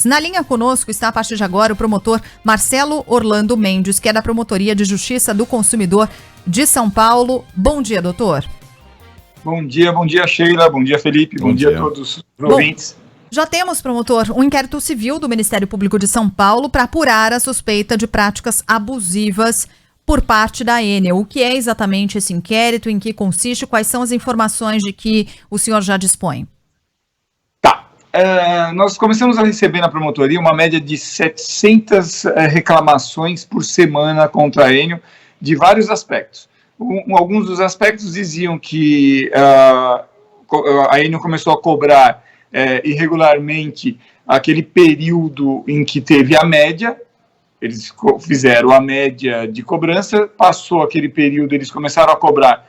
Na linha conosco está a partir de agora o promotor Marcelo Orlando Mendes, que é da Promotoria de Justiça do Consumidor de São Paulo. Bom dia, doutor. Bom dia Sheila, bom dia Felipe, bom dia a todos os ouvintes. Já temos, promotor, um inquérito civil do Ministério Público de São Paulo para apurar a suspeita de práticas abusivas por parte da Enel. O que é exatamente esse inquérito, em que consiste, quais são as informações de que o senhor já dispõe? Nós começamos a receber na promotoria uma média de 700 reclamações por semana contra a Enel, de vários aspectos. Alguns dos aspectos diziam que a Enel começou a cobrar irregularmente aquele período em que teve a média. Eles fizeram a média de cobrança, passou aquele período, eles começaram a cobrar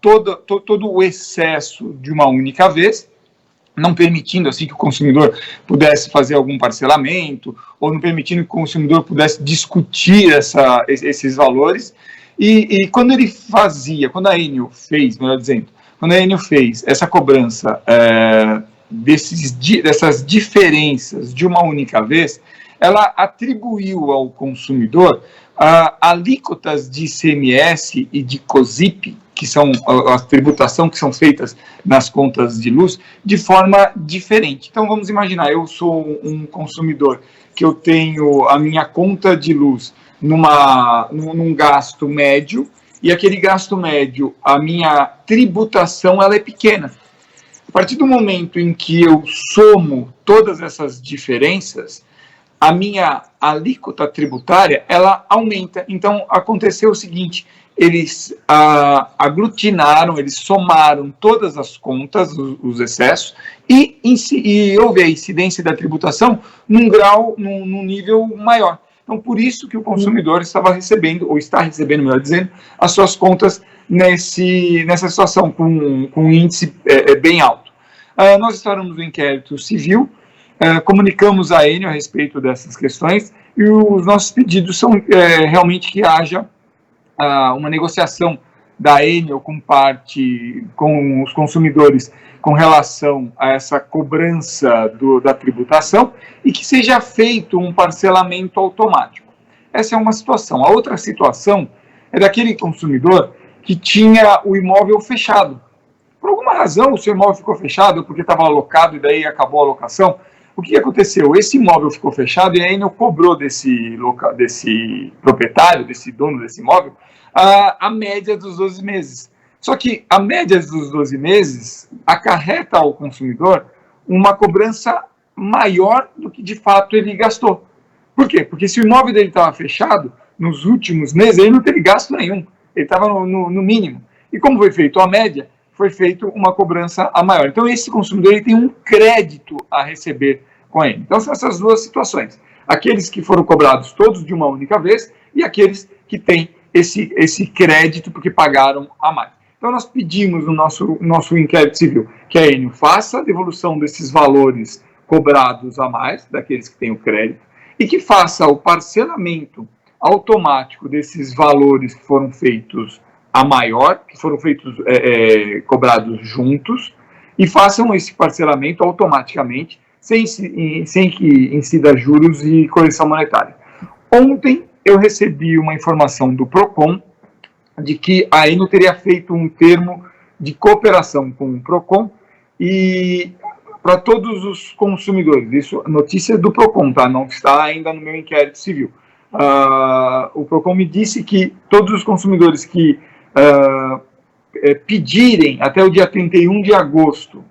todo o excesso de uma única vez, não permitindo assim que o consumidor pudesse fazer algum parcelamento, ou não permitindo que o consumidor pudesse discutir esses valores. E quando a Enel fez, melhor dizendo, quando a Enel fez essa cobrança dessas diferenças de uma única vez, ela atribuiu ao consumidor alíquotas de ICMS e de COSIP, que são a tributação que são feitas nas contas de luz, de forma diferente. Então, vamos imaginar, eu sou um consumidor que eu tenho a minha conta de luz num gasto médio, e aquele gasto médio, a minha tributação ela é pequena. A partir do momento em que eu somo todas essas diferenças, a minha alíquota tributária, ela aumenta. Então, aconteceu o seguinte, eles aglutinaram, eles somaram todas as contas, os excessos, e houve a incidência da tributação num nível maior. Então, por isso que o consumidor estava recebendo, ou está recebendo, melhor dizendo, as suas contas nessa situação, com um índice bem alto. Nós instauramos um inquérito civil, comunicamos a Enel a respeito dessas questões, e os nossos pedidos são realmente que haja uma negociação da Enel com os consumidores com relação a essa cobrança da tributação e que seja feito um parcelamento automático. Essa é uma situação. A outra situação é daquele consumidor que tinha o imóvel fechado. Por alguma razão o seu imóvel ficou fechado porque estava alocado e daí acabou a locação. O que aconteceu? Esse imóvel ficou fechado e a Enel cobrou desse proprietário, desse dono desse imóvel, a média dos 12 meses. Só que a média dos 12 meses acarreta ao consumidor uma cobrança maior do que de fato ele gastou. Por quê? Porque se o imóvel dele estava fechado, nos últimos meses ele não teve gasto nenhum, ele estava no mínimo. E como foi feito a média, foi feita uma cobrança a maior. Então esse consumidor ele tem um crédito a receber com ele. Então são essas duas situações. Aqueles que foram cobrados todos de uma única vez e aqueles que têm esse crédito porque pagaram a mais. Então nós pedimos no nosso inquérito civil que a Enel faça a devolução desses valores cobrados a mais, daqueles que têm o crédito, e que faça o parcelamento automático desses valores que foram feitos a maior, que foram feitos cobrados juntos, e façam esse parcelamento automaticamente, sem que incida juros e correção monetária. Ontem eu recebi uma informação do PROCON de que a Enel teria feito um termo de cooperação com o PROCON e para todos os consumidores. Isso, notícia do PROCON, tá? Não está ainda no meu inquérito civil. O PROCON me disse que todos os consumidores que pedirem até o dia 31 de agosto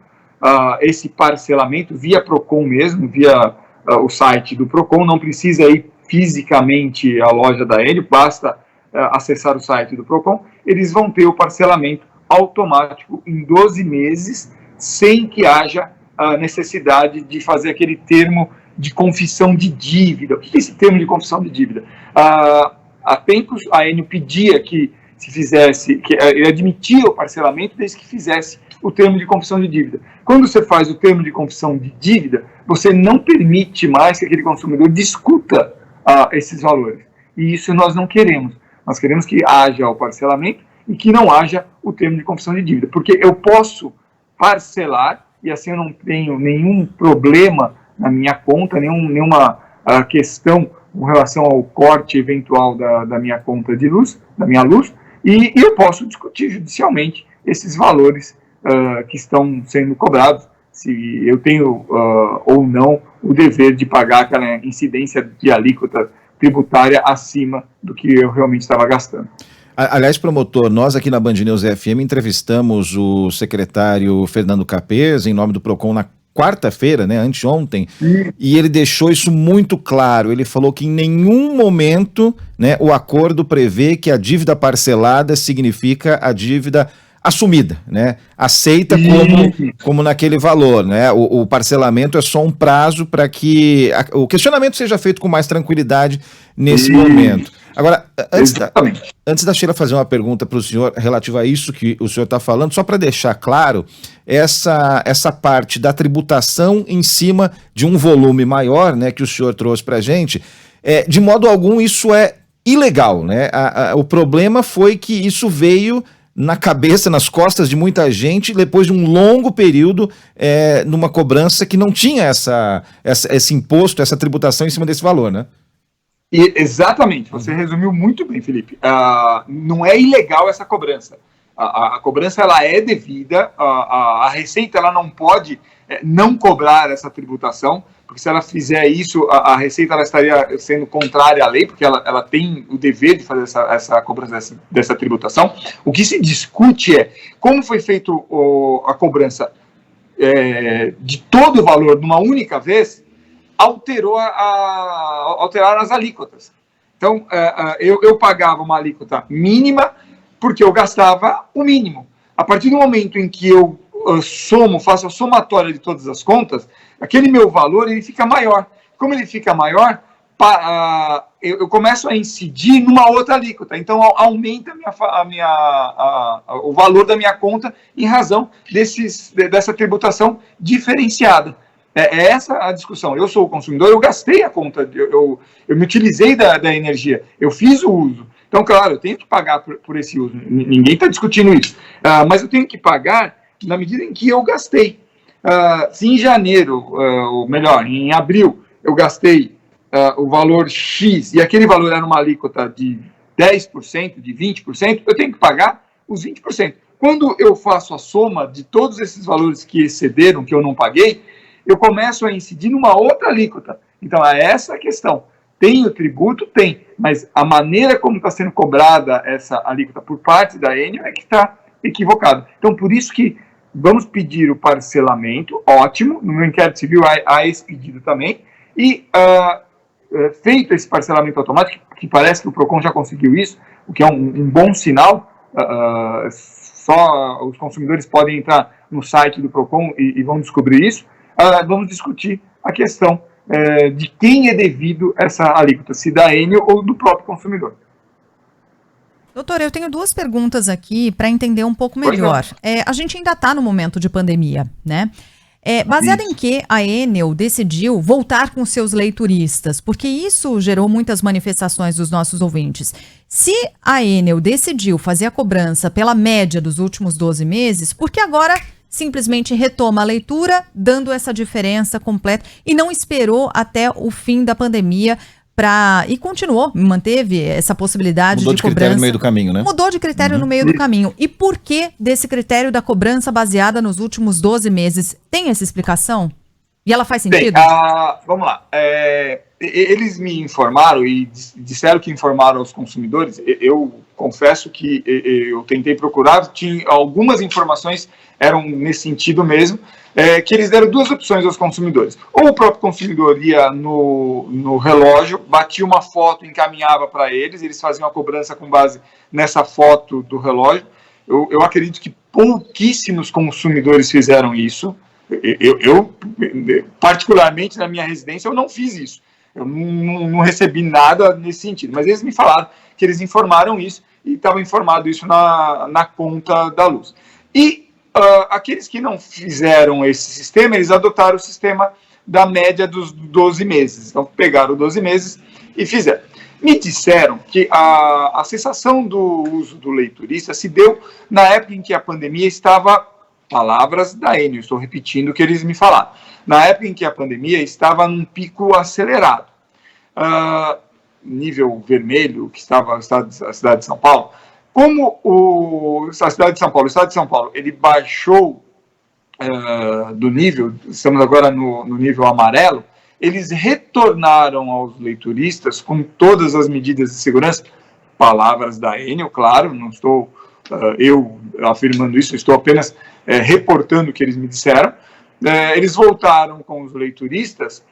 esse parcelamento, via PROCON mesmo, via o site do PROCON, não precisa ir fisicamente à loja da Enel, basta acessar o site do PROCON, eles vão ter o parcelamento automático em 12 meses, sem que haja a necessidade de fazer aquele termo de confissão de dívida. O que é esse termo de confissão de dívida? Há tempos a Enel pedia que se fizesse, que ele admitia o parcelamento desde que fizesse o termo de confissão de dívida. Quando você faz o termo de confissão de dívida, você não permite mais que aquele consumidor discuta esses valores. E isso nós não queremos. Nós queremos que haja o parcelamento e que não haja o termo de confissão de dívida. Porque eu posso parcelar, e assim eu não tenho nenhum problema na minha conta, nenhuma questão com relação ao corte eventual da minha conta de luz, da minha luz, e eu posso discutir judicialmente esses valores que estão sendo cobrados, se eu tenho ou não o dever de pagar aquela incidência de alíquota tributária acima do que eu realmente estava gastando. Aliás, promotor, nós aqui na Band News FM entrevistamos o secretário Fernando Capês, em nome do PROCON, na quarta-feira, né, anteontem, e ele deixou isso muito claro. Ele falou que em nenhum momento, né, o acordo prevê que a dívida parcelada significa a dívida assumida, né, aceita como naquele valor, né, o parcelamento é só um prazo para que o questionamento seja feito com mais tranquilidade nesse momento. Agora, antes da Sheila fazer uma pergunta para o senhor relativa a isso que o senhor está falando, só para deixar claro, essa parte da tributação em cima de um volume maior, né, que o senhor trouxe para a gente, de modo algum isso é ilegal, né? O problema foi que isso veio na cabeça, nas costas de muita gente, depois de um longo período numa cobrança que não tinha esse imposto, essa tributação em cima desse valor, né? Exatamente, você resumiu muito bem, Felipe. Não é ilegal essa cobrança. A cobrança ela é devida, a Receita ela não pode não cobrar essa tributação, porque se ela fizer isso, a Receita ela estaria sendo contrária à lei, porque ela tem o dever de fazer essa cobrança dessa tributação. O que se discute é como foi feita a cobrança de todo o valor numa única vez, alteraram as alíquotas. Então, eu pagava uma alíquota mínima porque eu gastava o mínimo. A partir do momento em que eu faço a somatória de todas as contas, aquele meu valor ele fica maior. Como ele fica maior, eu começo a incidir numa outra alíquota. Então, aumenta o valor da minha conta em razão dessa tributação diferenciada. É essa a discussão. Eu sou o consumidor, eu gastei a conta, eu me utilizei da energia, eu fiz o uso. Então, claro, eu tenho que pagar por esse uso. Ninguém está discutindo isso. Mas eu tenho que pagar na medida em que eu gastei. Se em janeiro, ou melhor, em abril, eu gastei o valor X e aquele valor era uma alíquota de 10%, de 20%, eu tenho que pagar os 20%. Quando eu faço a soma de todos esses valores que excederam, que eu não paguei, eu começo a incidir numa outra alíquota. Então, é essa a questão. Tem o tributo? Tem. Mas a maneira como está sendo cobrada essa alíquota por parte da Enel é que está equivocada. Então, por isso que vamos pedir o parcelamento, ótimo, no meu inquérito civil há esse pedido também, e feito esse parcelamento automático, que parece que o PROCON já conseguiu isso, o que é um bom sinal, só os consumidores podem entrar no site do PROCON e vão descobrir isso. Vamos discutir a questão de quem é devido essa alíquota, se da Enel ou do próprio consumidor. Doutor, eu tenho duas perguntas aqui para entender um pouco melhor. A gente ainda está no momento de pandemia, né? Baseado em que a Enel decidiu voltar com seus leituristas? Porque isso gerou muitas manifestações dos nossos ouvintes. Se a Enel decidiu fazer a cobrança pela média dos últimos 12 meses, por que agora simplesmente retoma a leitura, dando essa diferença completa e não esperou até o fim da pandemia e manteve essa possibilidade de cobrança. Mudou de critério no meio do caminho, né? Mudou de critério no meio do caminho. E por que desse critério da cobrança baseada nos últimos 12 meses? Tem essa explicação? E ela faz sentido? Vamos lá. Eles me informaram e disseram que informaram aos consumidores. Eu confesso que eu tentei procurar, tinha algumas informações eram nesse sentido mesmo, que eles deram duas opções aos consumidores. Ou o próprio consumidor ia no relógio, batia uma foto, encaminhava para eles faziam a cobrança com base nessa foto do relógio. Eu acredito que pouquíssimos consumidores fizeram isso. Eu, particularmente na minha residência, eu não fiz isso. Eu não recebi nada nesse sentido. Mas eles me falaram que eles informaram isso e estava informado isso na conta da luz. E aqueles que não fizeram esse sistema, eles adotaram o sistema da média dos 12 meses. Então, pegaram 12 meses e fizeram. Me disseram que a cessação do uso do leiturista se deu na época em que a pandemia estava Palavras da Enel, estou repetindo o que eles me falaram. Na época em que a pandemia estava num pico acelerado, nível vermelho, que estava a cidade de São Paulo, como a cidade de São Paulo, o estado de São Paulo, ele baixou do nível, estamos agora no nível amarelo, eles retornaram aos leituristas com todas as medidas de segurança, palavras da Enel, claro, não estou eu afirmando isso, estou apenas reportando o que eles me disseram. Eles voltaram com os leituristas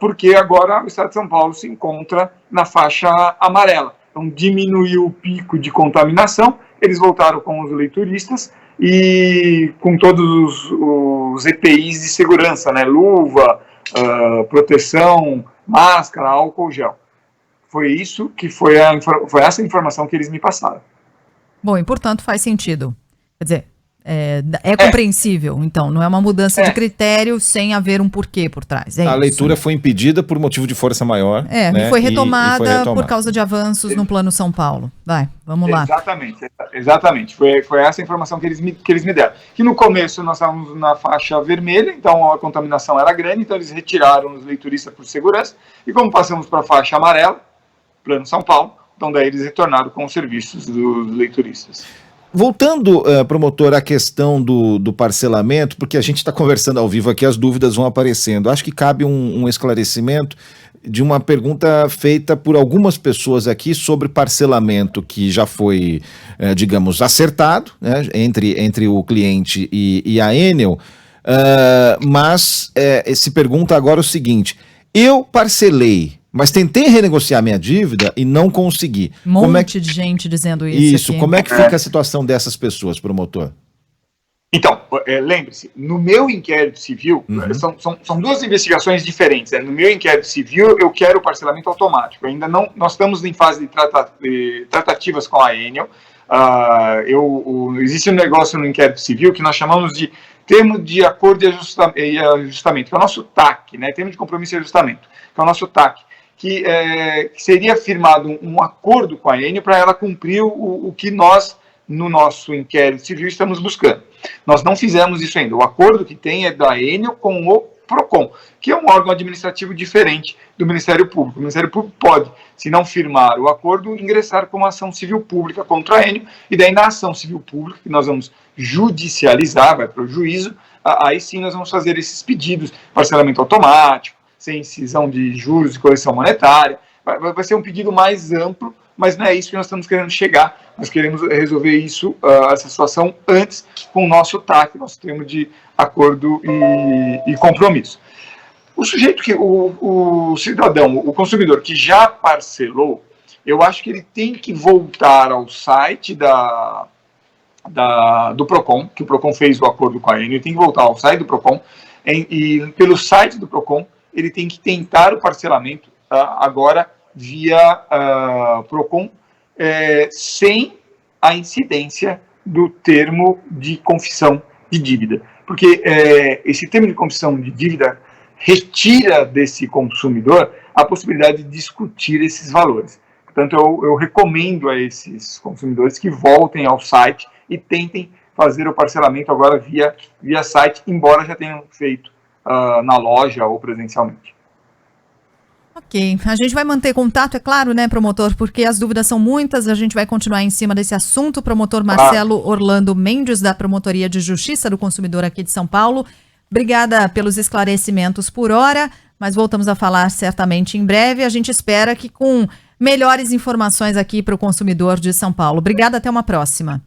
porque agora o estado de São Paulo se encontra na faixa amarela. Então diminuiu o pico de contaminação, eles voltaram com os leituristas e com todos os EPIs de segurança, né? Luva, proteção, máscara, álcool gel. Foi isso que foi essa informação que eles me passaram. Bom, e portanto faz sentido. Quer dizer, é compreensível, então, não é uma mudança de critério sem haver um porquê por trás. A leitura foi impedida por motivo de força maior. Né? E foi retomada por causa de avanços no Plano São Paulo. Vamos lá. Exatamente. Foi essa informação que eles me deram. Que no começo nós estávamos na faixa vermelha, então a contaminação era grande, então eles retiraram os leituristas por segurança, e como passamos para a faixa amarela, Plano São Paulo, então daí eles retornaram com os serviços dos leituristas. Voltando, promotor, à questão do parcelamento, porque a gente está conversando ao vivo aqui, as dúvidas vão aparecendo. Acho que cabe um esclarecimento de uma pergunta feita por algumas pessoas aqui sobre parcelamento que já foi, digamos, acertado, né, entre o cliente e a Enel, mas se pergunta agora o seguinte: eu parcelei, mas tentei renegociar minha dívida e não consegui. Monte de gente dizendo isso. Isso, como é que fica a situação dessas pessoas, promotor? Então, lembre-se, no meu inquérito civil, são duas investigações diferentes. No meu inquérito civil, eu quero o parcelamento automático. Ainda não, nós estamos em fase de tratativas com a Enel. Existe um negócio no inquérito civil que nós chamamos de termo de acordo e ajustamento, que é o nosso TAC, né? Termo de compromisso e ajustamento, que é o nosso TAC. Que seria firmado um acordo com a Enel para ela cumprir o que nós, no nosso inquérito civil, estamos buscando. Nós não fizemos isso ainda. O acordo que tem é da Enel com o PROCON, que é um órgão administrativo diferente do Ministério Público. O Ministério Público pode, se não firmar o acordo, ingressar com uma ação civil pública contra a Enel, e daí na ação civil pública, que nós vamos judicializar, vai para o juízo, aí sim nós vamos fazer esses pedidos, parcelamento automático, sem incisão de juros e correção monetária. Vai ser um pedido mais amplo, mas não é isso que nós estamos querendo chegar. Nós queremos resolver isso, essa situação, antes com o nosso TAC, nosso termo de acordo e compromisso. O sujeito o cidadão, o consumidor que já parcelou, eu acho que ele tem que voltar ao site do PROCON, que o PROCON fez o acordo com a Enel, ele tem que voltar ao site do PROCON, e pelo site do PROCON, ele tem que tentar o parcelamento agora via PROCON, sem a incidência do termo de confissão de dívida. Porque esse termo de confissão de dívida retira desse consumidor a possibilidade de discutir esses valores. Portanto, eu recomendo a esses consumidores que voltem ao site e tentem fazer o parcelamento agora via site, embora já tenham feito na loja ou presencialmente. Ok, a gente vai manter contato, é claro, né, promotor, porque as dúvidas são muitas, a gente vai continuar em cima desse assunto. Promotor Marcelo Orlando Mendes, da Promotoria de Justiça do Consumidor aqui de São Paulo. Obrigada pelos esclarecimentos por hora, mas voltamos a falar certamente em breve. A gente espera que com melhores informações aqui para o consumidor de São Paulo. Obrigada, até uma próxima.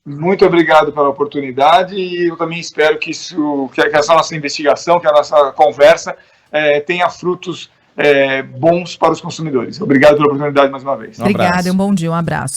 Muito obrigado pela oportunidade e eu também espero que essa nossa investigação, que a nossa conversa tenha frutos bons para os consumidores. Obrigado pela oportunidade mais uma vez. Obrigada, um bom dia, um abraço.